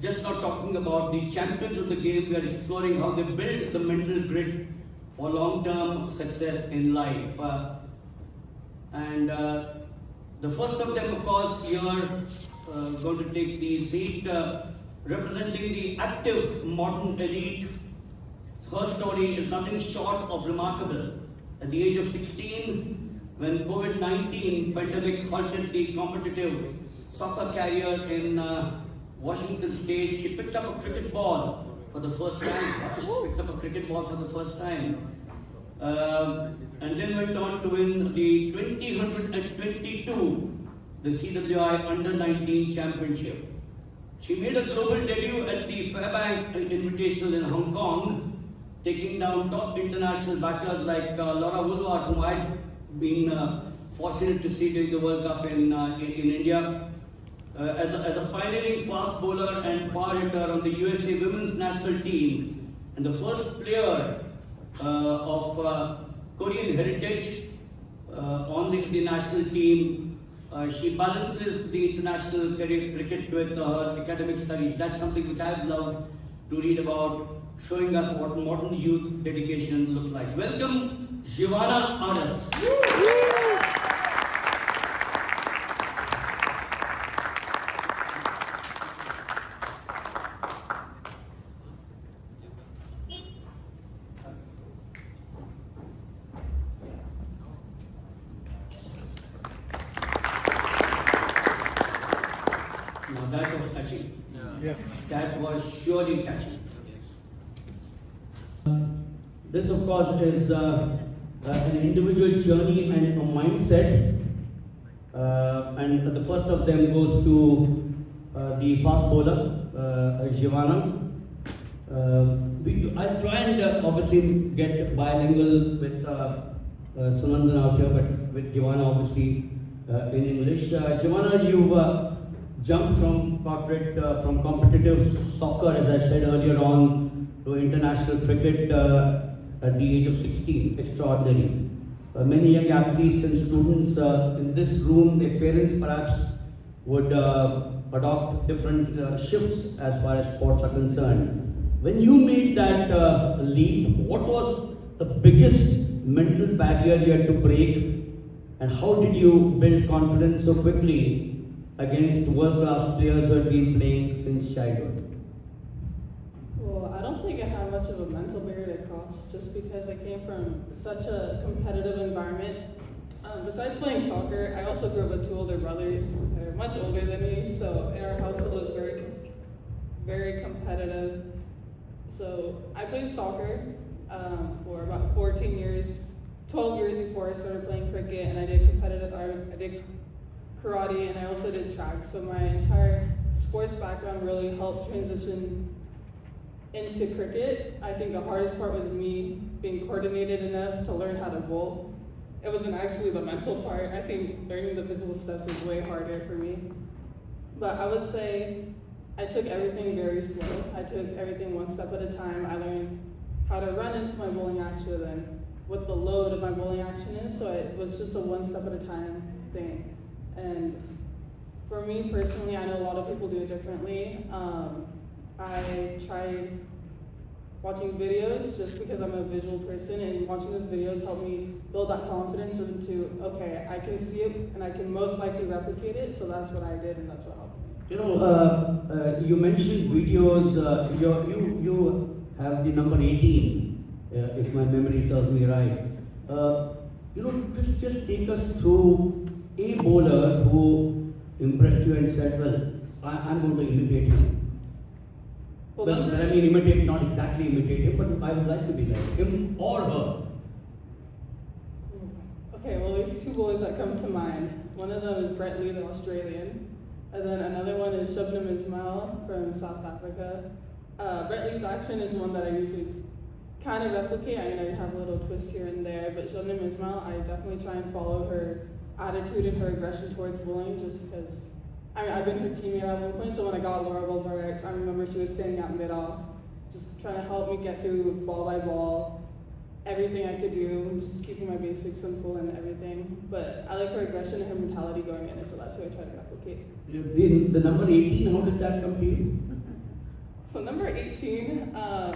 Just not talking about the champions of the game, we are exploring how they build the mental grit for long-term success in life. And the first of them, of course, you're going to take the seat representing the active modern elite. Her story is nothing short of remarkable. At the age of 16, when COVID-19 pandemic halted the competitive soccer career in Washington State, she picked up a cricket ball for the first time. And then went on to win the 2022, the CWI Under-19 Championship. She made a global debut at the Fairbank Invitational in Hong Kong, taking down top international batters like Laura Woolward, whom I'd been fortunate to see during the World Cup in India. As a pioneering fast bowler and power hitter on the USA women's national team, and the first player of Korean heritage on the national team, she balances the international career cricket with her academic studies. That's something which I've loved to read about, showing us what modern youth dedication looks like. Welcome, Jivana Aras. Now that was touching. Yes. That was surely touching. This, of course, is an individual journey and a mindset. And the first of them goes to the fast bowler, Jivana. I'll try and obviously get bilingual with Sunandan out here, but with Jivana obviously in English. Jivana, you've jumped from from competitive soccer, as I said earlier on, to international cricket at the age of 16. Extraordinary. Many young athletes and students in this room, their parents perhaps would adopt different shifts as far as sports are concerned. When you made that leap, what was the biggest mental barrier you had to break, and how did you build confidence so quickly against world-class players who had been playing since childhood? Well, I don't think I have much of a mental barrier to cross, just because I came from such a competitive environment. Besides playing soccer, I also grew up with two older brothers. They're much older than me, so in our household it was very competitive. So I played soccer for about 14 years, 12 years before I started playing cricket, and I did competitive art, I did karate, and I also did track. So my entire sports background really helped transition into cricket. I think the hardest part was me being coordinated enough to learn how to bowl. It wasn't actually the mental part. I think learning the physical steps was way harder for me. But I would say I took everything very slow. I took everything one step at a time. I learned how to run into my bowling action and what the load of my bowling action is, so it was just a one step at a time thing. And for me personally, I know a lot of people do it differently. I tried watching videos just because I'm a visual person, and watching those videos helped me build that confidence into, okay, I can see it and I can most likely replicate it, so that's what I did and that's what helped me. You know, you mentioned videos, you have the number 18, if my memory serves me right. You know, just take us through a bowler who impressed you and said, well, I'm going to imitate him. Well, I mean, imitate, not exactly imitate him, but I would like to be like him or her. Okay, well, there's two bowlers that come to mind. One of them is Brett Lee, the Australian, and then another one is Shubnam Ismail from South Africa. Brett Lee's action is one that I usually kind of replicate. I mean, I have a little twist here and there, but Shubnam Ismail, I definitely try and follow her attitude and her aggression towards bowling, just because, I mean, I've been her teammate at one point, so when I got Laura Woolward, I remember she was standing at mid-off, just trying to help me get through ball by ball. everything I could do, just keeping my basics simple and everything. But I like her aggression and her mentality going in, so that's what I try to replicate. The number 18, how did that come to you? So number 18, I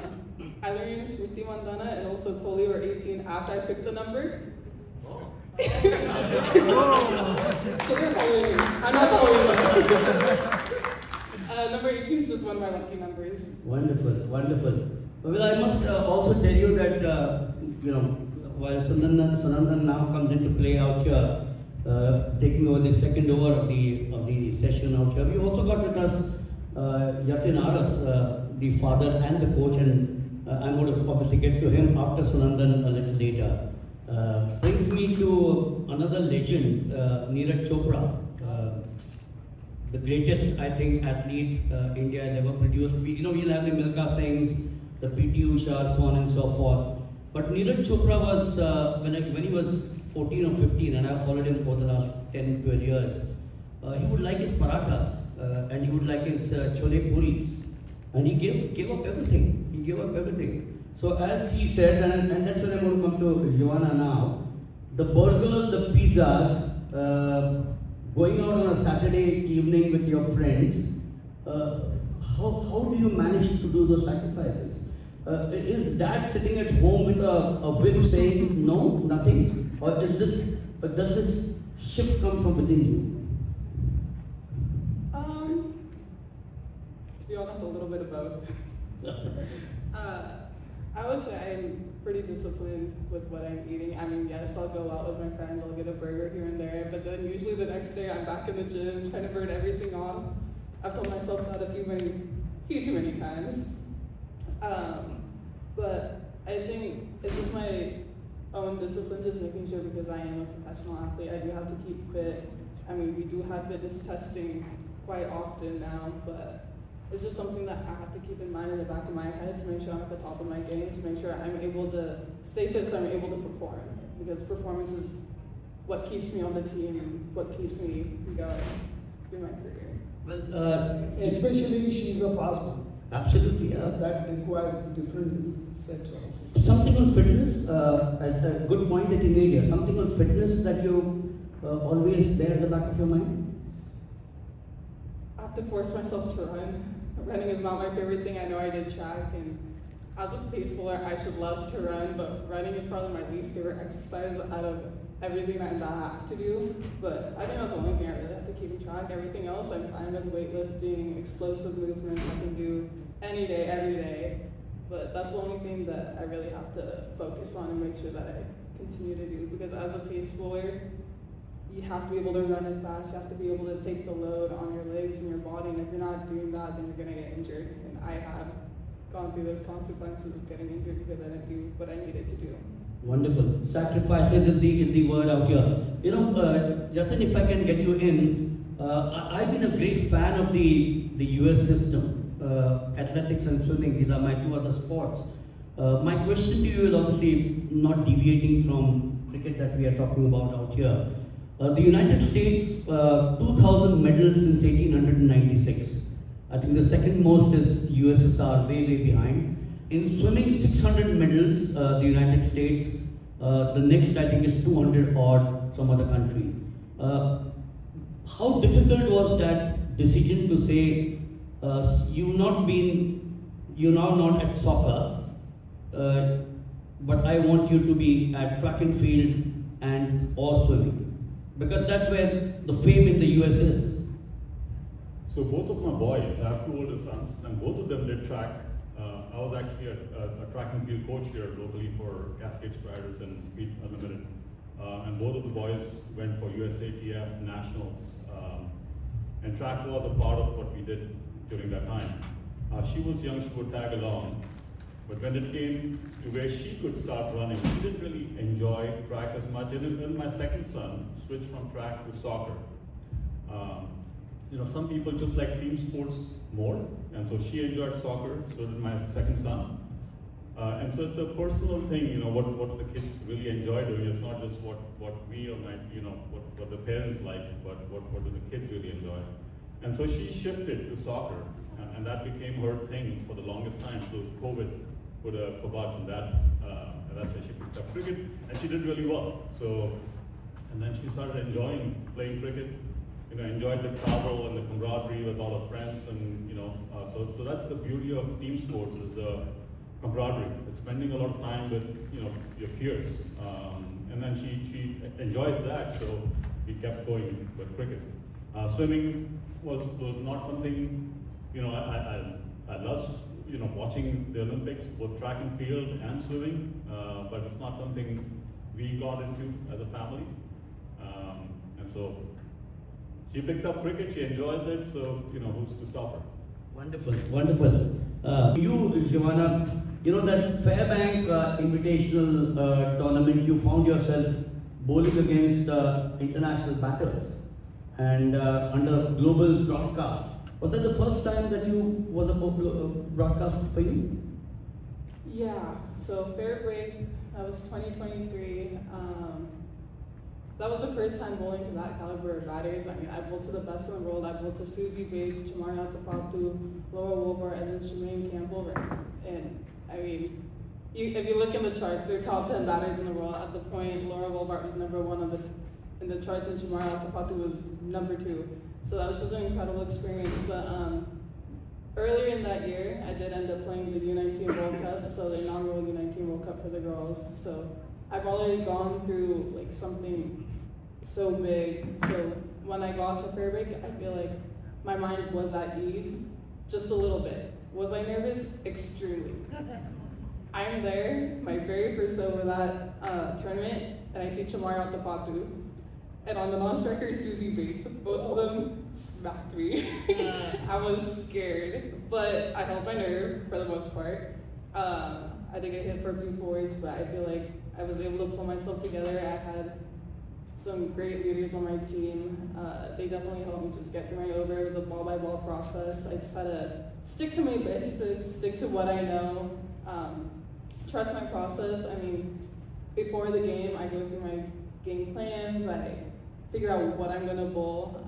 learned Smriti Mandana and also Kohli were 18 after I picked the number. So they're following me. I'm not following them. Number 18 is just one of my lucky numbers. Wonderful, wonderful. Well, I must also tell you that, while Sunandan now comes into play out here, taking over the second over of the session out here, we also got with us Yatin Aras, the father and the coach, and I'm going to obviously get to him after Sunandan a little later. Brings me to another legend, Neeraj Chopra, the greatest, I think, athlete India has ever produced. We'll have the Milkha Singhs, the PT Usha, so on and so forth. But Neeraj Chopra was, when he was 14 or 15, and I've followed him for the last 10, 12 years, he would like his parathas, and he would like his chole puris. And he gave up everything. He gave up everything. So as he says, and that's when I'm going to come to Jivana now, the burgers, the pizzas, going out on a Saturday evening with your friends, how do you manage to do those sacrifices? Is dad sitting at home with a whip saying, no, nothing? Or does this shift come from within you? To be honest, a little bit of both. I would say I'm pretty disciplined with what I'm eating. I mean, yes, I'll go out with my friends, I'll get a burger here and there, but then usually the next day I'm back in the gym trying to burn everything off. I've told myself that a few too many times. But I think it's just my own discipline, just making sure, because I am a professional athlete, I do have to keep fit. I mean, we do have fitness testing quite often now, but it's just something that I have to keep in mind in the back of my head to make sure I'm at the top of my game, to make sure I'm able to stay fit so I'm able to perform. Because performance is what keeps me on the team and what keeps me going through my career. Well, especially she's a fast one. Absolutely, yeah. That requires different sets of. Something on fitness, a good point that you made here, something on fitness that you always there at the back of your mind? I have to force myself to run. Running is not my favorite thing. I know I did track, and as a pace bowler, I should love to run, but running is probably my least favorite exercise out of everything that I have to do. But I think that's the only thing I really have to keep in track. Everything else, I'm fine with weightlifting, explosive movements I can do any day, every day. But that's the only thing that I really have to focus on and make sure that I continue to do. Because as a pace bowler, you have to be able to run it fast, you have to be able to take the load on your legs and your body, and if you're not doing that, then you're going to get injured. And I have gone through those consequences of getting injured because I didn't do what I needed to do. Wonderful. Sacrifices is the word out here. Yatin, if I can get you in, I've been a great fan of the US system. Athletics and swimming, these are my two other sports. My question to you is obviously not deviating from cricket that we are talking about out here. The United States, 2,000 medals since 1896. I think the second most is USSR, way behind. In swimming, 600 medals, the United States. The next, I think, is 200 odd, some other country. How difficult was that decision to say, you're now not at soccer, but I want you to be at track and field and or swimming? Because that's where the fame in the US is. So both of my boys, I have two older sons, and both of them did track. I was actually a track and field coach here locally for Cascade Striders and Speed Unlimited. And both of the boys went for USATF Nationals. And track was a part of what we did during that time. She was young, she would tag along. But when it came to where she could start running, she didn't really enjoy track as much. And then my second son switched from track to soccer. Some people just like team sports more, and so she enjoyed soccer, so did my second son. And so it's a personal thing, what the kids really enjoy doing. It's not just what we or what the parents like, but what do the kids really enjoy. And so she shifted to soccer, and that became her thing for the longest time. So COVID put a kibosh on that That's where she picked up cricket, and she did really well. So, and then she started enjoying playing cricket. Enjoyed the travel and the camaraderie with all her friends, and so that's the beauty of team sports, is the camaraderie. It's spending a lot of time with your peers, and then she enjoys that. So we kept going with cricket. Swimming was not something I love watching the Olympics, both track and field and swimming, but it's not something we got into as a family, and so. She picked up cricket, she enjoys it, so who's to stop her? Wonderful, wonderful. You, Jivana, that Fairbank Invitational tournament, you found yourself bowling against international batters and under global broadcast. Was that the first time that you was a broadcast for you? Yeah, so fair break, that was 2023. That was the first time bowling to that caliber of batters. I mean, I bowled to the best in the world. I bowled to Susie Bates, Chamari Atapatu, Laura Wolbert, and then Shemaine Campbell. And I mean, if you look in the charts, they're top 10 batters in the world. At the point, Laura Wolbert was number 1 in the charts, and Chamari Atapatu was number 2. So that was just an incredible experience. But earlier in that year, I did end up playing the U19 World Cup, so the inaugural U19 World Cup for the girls. So I've already gone through like something so big. So when I got to Fairbank, I feel like my mind was at ease, just a little bit. Was I nervous? Extremely. I'm there, my very first over that tournament, and I see Chamari Atapatu, and on the non-striker, Susie Bates. Both of them smacked me. I was scared, but I held my nerve for the most part. I did get hit for a few fours, but I feel like I was able to pull myself together. I had some great leaders on my team. They definitely helped me just get through my over. It was a ball-by-ball process. I just had to stick to my basics, stick to what I know, trust my process. I mean, before the game, I go through my game plans. I figure out what I'm going to bowl.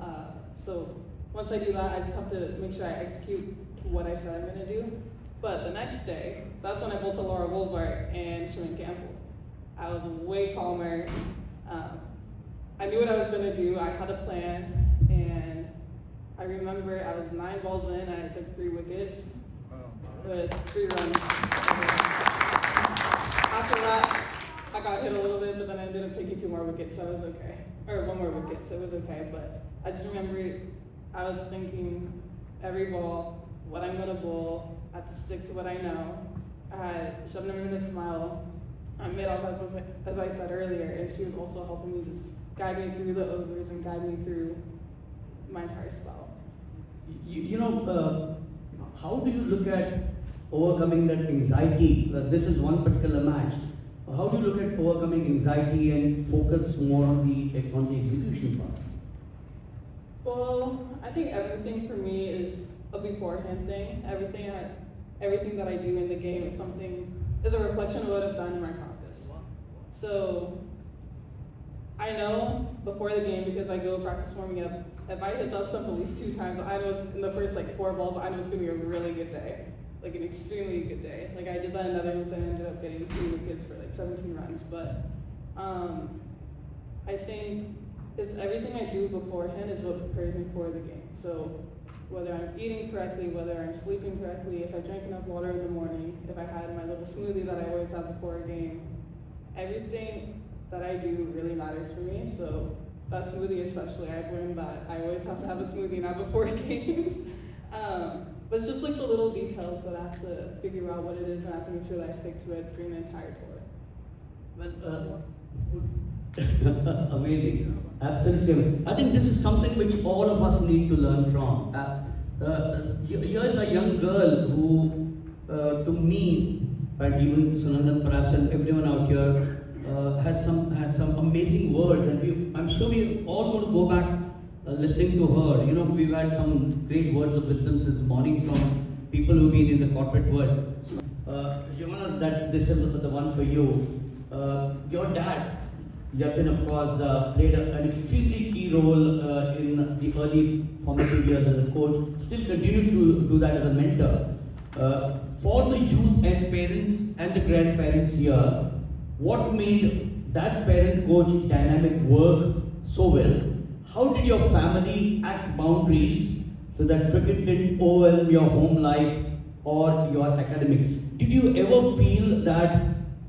So once I do that, I just have to make sure I execute what I said I'm going to do. But the next day, that's when I bowled to Laura Wolbert and Shemaine Campbell. I was way calmer. I knew what I was going to do. I had a plan, and I remember I was 9 balls in, and I took 3 wickets with 3 runs. After that, I got hit a little bit, but then I ended up taking 2 more wickets, so it was okay. Or 1 more wicket, so it was okay. But I just remember I was thinking every ball, what I'm going to bowl, I have to stick to what I know. I had Shabnam Mina's smile. Mid-off, as I said earlier, and she was also helping me just guide me through the overs and guide me through my entire spell. How do you look at overcoming that anxiety? This is one particular match. How do you look at overcoming anxiety and focus more on the execution part? Well, I think everything for me is a beforehand thing. Everything that I do in the game is a reflection of what I've done in my practice. So I know before the game, because I go practice warming up, if I hit that stuff at least 2 times, I know in the first 4 balls, I know it's gonna be a really good day, like an extremely good day. Like I did that in Netherlands, and I ended up getting 3 wickets for 17 runs. But I think it's everything I do beforehand is what prepares me for the game. So whether I'm eating correctly, whether I'm sleeping correctly, if I drank enough water in the morning, if I had my little smoothie that I always have before a game, everything that I do really matters for me. So that smoothie especially, I've learned that I always have to have a smoothie now before games. But it's just the little details that I have to figure out what it is, and I have to make sure that I stick to it during the entire tour. Well, amazing. Absolutely. I think this is something which all of us need to learn from. Here is a young girl who, to me, and even Sunandan perhaps, and everyone out here, had some amazing words, and I'm sure we're all going to go back listening to her. We've had some great words of wisdom since morning from people who've been in the corporate world. Jivana, that this is the one for you. Your dad, Yatin, of course, played an extremely key role in the early formative years as a coach, still continues to do that as a mentor. For the youth and parents and the grandparents here, what made that parent-coach dynamic work so well? How did your family act boundaries so that cricket didn't overwhelm your home life or your academic? Did you ever feel that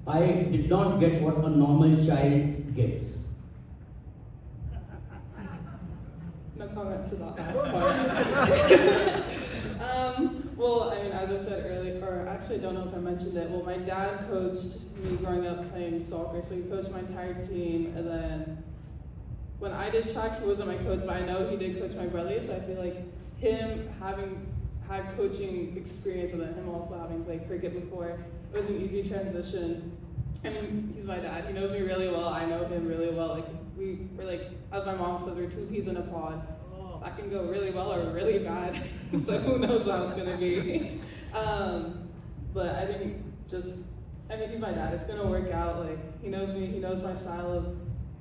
I did not get what a normal child gets? No comment to that last part. Well, I mean, as I said earlier, or actually I don't know if I mentioned it, well, my dad coached me growing up playing soccer, so he coached my entire team, and then when I did track, he wasn't my coach, but I know he did coach my brother, so I feel like him having had coaching experience and then him also having played cricket before, it was an easy transition. I mean, he's my dad, he knows me really well, I know him really well, like, we're like, as my mom says, we're two peas in a pod. That can go really well or really bad, so who knows how it's gonna be. But I think he's my dad, it's gonna work out, like, he knows me, he knows my style of,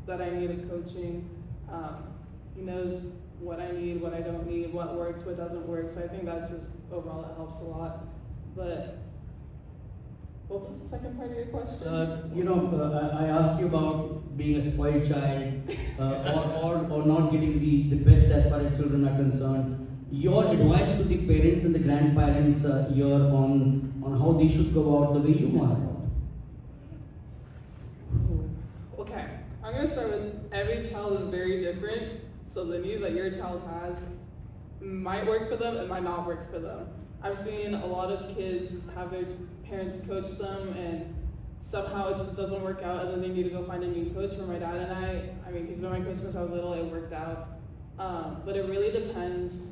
that I need in coaching. He knows what I need, what I don't need, what works, what doesn't work, so I think that just, overall, it helps a lot. But, what was the second part of your question? I asked you about being a spoiled child or not getting the best as far as children are concerned. Your advice to the parents and the grandparents here on how they should go about the way you want about. Okay, I'm gonna start with every child is very different, so the needs that your child has might work for them, it might not work for them. I've seen a lot of kids have their parents coach them and somehow it just doesn't work out and then they need to go find a new coach. For my dad and I mean, he's been my coach since I was little, it worked out. But it really depends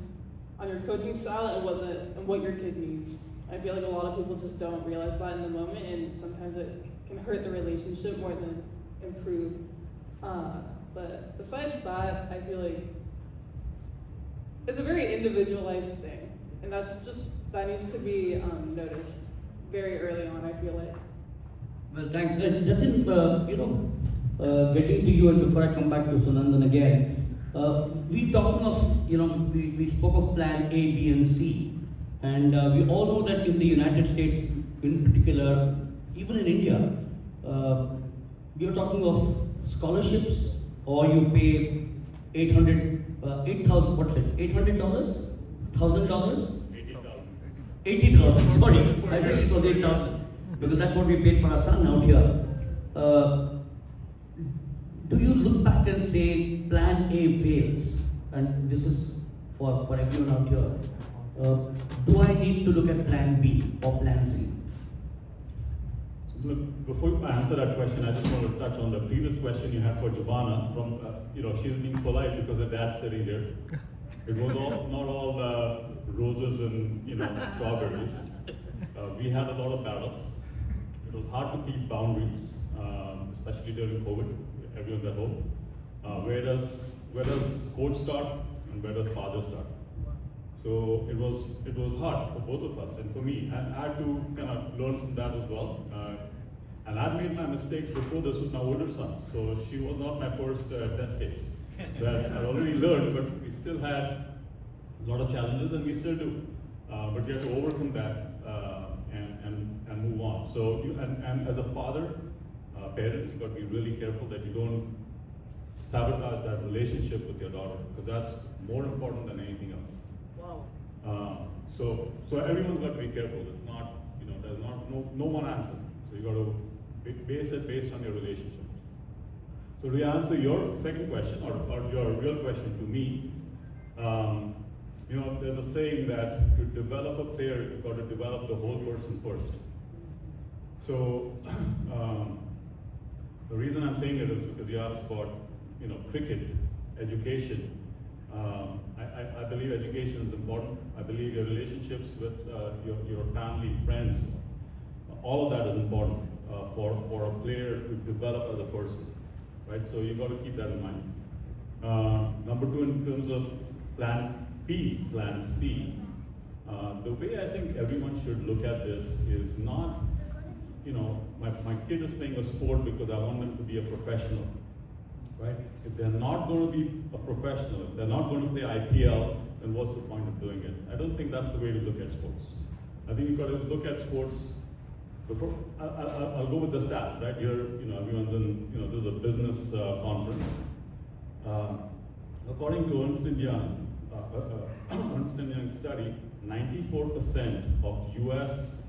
on your coaching style and what your kid needs. I feel like a lot of people just don't realize that in the moment and sometimes it can hurt the relationship more than improve. But besides that, I feel like it's a very individualized thing and that needs to be noticed very early on, I feel like. Well, thanks. And Jatin, getting to you and before I come back to Sunandan again, we talking of, we spoke of plan A, B and C. And we all know that in the United States in particular, even in India, you're talking of scholarships or you pay $8,000, what's it, $800? $1,000? 80,000, sorry, I wish it was 8,000, because that's what we paid for our son out here. Do you look back and say plan A fails, and this is for everyone out here, do I need to look at plan B or plan C? So look, before I answer that question, I just want to touch on the previous question you had for Jivana. From she's being polite because her dad's sitting here. It was not all roses and strawberries. We had a lot of battles. It was hard to keep boundaries, especially during COVID. Everyone's at home. Where does coach start and where does father start? So it was hard for both of us and for me. And I had to kind of learn from that as well. And I've made my mistakes before this with my older sons. So she was not my first test case. So I'd already learned, but we still had a lot of challenges, and we still do. But you have to overcome that and move on. So and as a father, parents, you've got to be really careful that you don't sabotage that relationship with your daughter, because that's more important than anything else. Wow. So everyone's got to be careful. It's not, there's no one answer. So you got to base it based on your relationship. So to answer your second question, or your real question to me, there's a saying that to develop a player, you've got to develop the whole person first. So the reason I'm saying it is because you asked about, cricket, education. I believe education is important. I believe your relationships with your family, friends, all of that is important for a player to develop as a person. Right, so you've got to keep that in mind. Number two, in terms of plan B, plan C, the way I think everyone should look at this is not, my kid is playing a sport because I want them to be a professional, right? If they're not going to be a professional, if they're not going to play IPL, then what's the point of doing it? I don't think that's the way to look at sports. I think you've got to look at sports Before I'll go with the stats, right? Everyone's in, this is a business conference. According to Ernst & Young study, 94% of US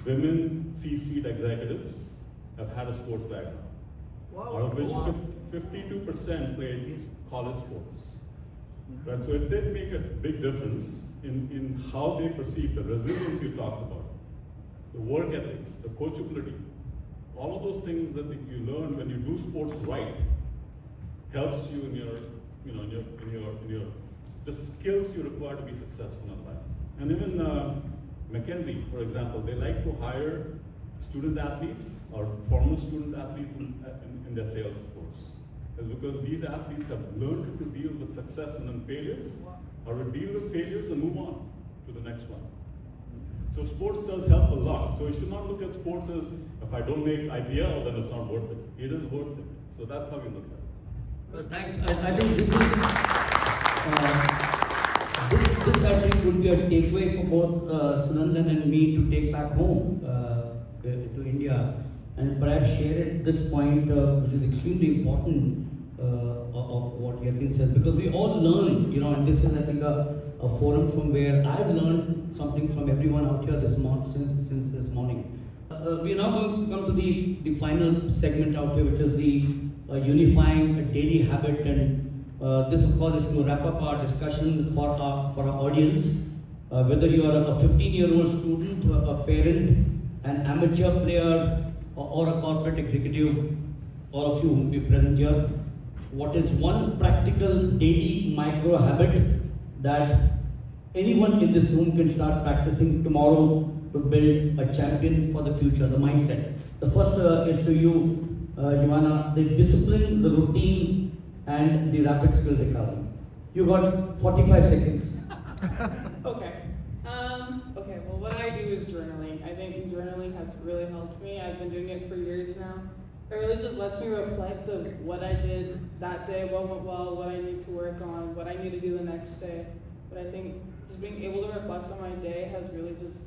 women C-suite executives have had a sports background. Out of which 52% played college sports. Right, so it did make a big difference in how they perceive the resilience you talked about, the work ethics, the coachability, all of those things that you learn when you do sports right helps you in your just skills you require to be successful in life. And even McKinsey, for example, they like to hire student athletes or former student athletes in their sales force. Is because these athletes have learned to deal with success and then failures, or to deal with failures and move on to the next one. So sports does help a lot. So you should not look at sports as, if I don't make IPL, then it's not worth it. It is worth it. So that's how we look at it. Well, thanks. I think this I think would be a takeaway for both Sunandan and me to take back home to India, and perhaps share at this point, which is extremely important, of what Yatin says, because we all learn, and this is, I think, a forum from where I've learned something from everyone out here since this morning. We are now going to come to the final segment out here, which is the unifying a daily habit, and this, of course, is to wrap up our discussion for our audience. Whether you are a 15-year-old student, a parent, an amateur player, or a corporate executive, all of you who will be present here, what is one practical daily micro habit that anyone in this room can start practicing tomorrow to build a champion for the future, the mindset? The first is to you, Jivana, the discipline, the routine, and the rapid skill recovery. You got 45 seconds. Okay. Okay, well, what I do is journaling. I think journaling has really helped me. I've been doing it for years now. It really just lets me reflect of what I did that day, what went well, what I need to work on, what I need to do the next day. But I think just being able to reflect on my day has really just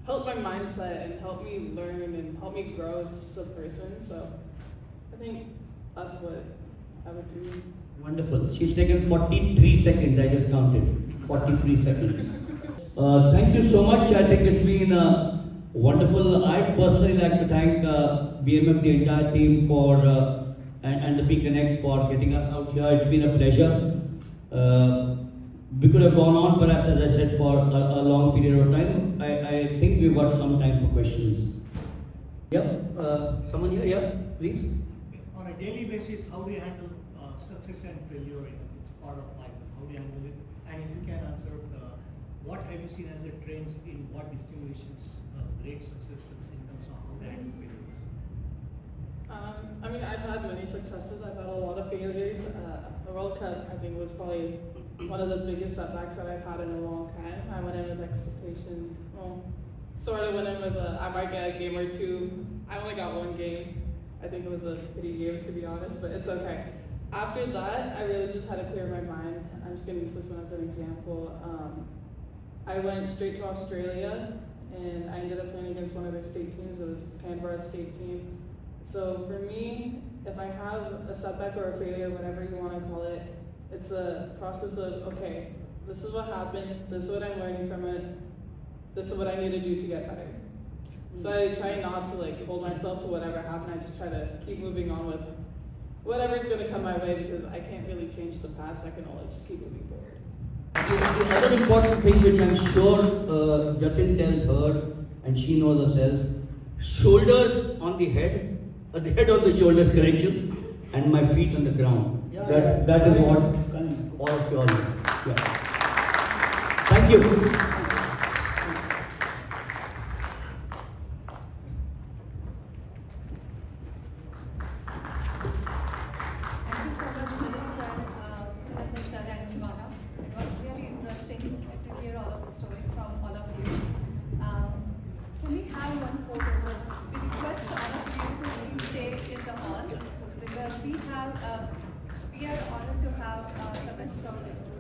helped my mindset and helped me learn and helped me grow as just a person. So I think that's what I would do. Wonderful. She's taken 43 seconds, I just counted. 43 seconds. Thank you so much. I think it's been wonderful. I'd personally like to thank BMM, the entire team, for and the BConnect for getting us out here. It's been a pleasure. We could have gone on, perhaps, as I said, for a long period of time. I think we've got some time for questions. Yep. Someone here? Yeah, please. On a daily basis, how do you handle success and failure? It's part of life. How do you handle it? And if you can answer, what have you seen as the trends in what distinguishes great successes in terms of how they handle failures? I mean, I've had many successes. I've had a lot of failures. The World Cup, I think, was probably one of the biggest setbacks that I've had in a long time. I went in with expectation. Well, sort of went in with I might get a game or two. I only got one game. I think it was a pity game, to be honest, but it's okay. After that, I really just had to clear my mind. I'm just going to use this one as an example. I went straight to Australia, and I ended up playing against one of their state teams. It was Canberra's state team. So for me, if I have a setback or a failure, whatever you want to call it, it's a process of, okay, this is what happened, this is what I'm learning from it, this is what I need to do to get better. So I try not to hold myself to whatever happened. I just try to keep moving on with whatever's going to come my way, because I can't really change the past. I can only just keep moving forward. The other important thing, which I'm sure Jatin tells her, and she knows herself, shoulders on the head on the shoulders, correction, and my feet on the ground. Yeah, that is what kind. all of you all know. Yeah. Thank you. Thank you so much, Milind sir, Sunandan sir, and Jivana. It was really interesting to hear all of the stories from all of you. Can we have one photo? We request all of you to please stay in the hall, because we are honored to have the best of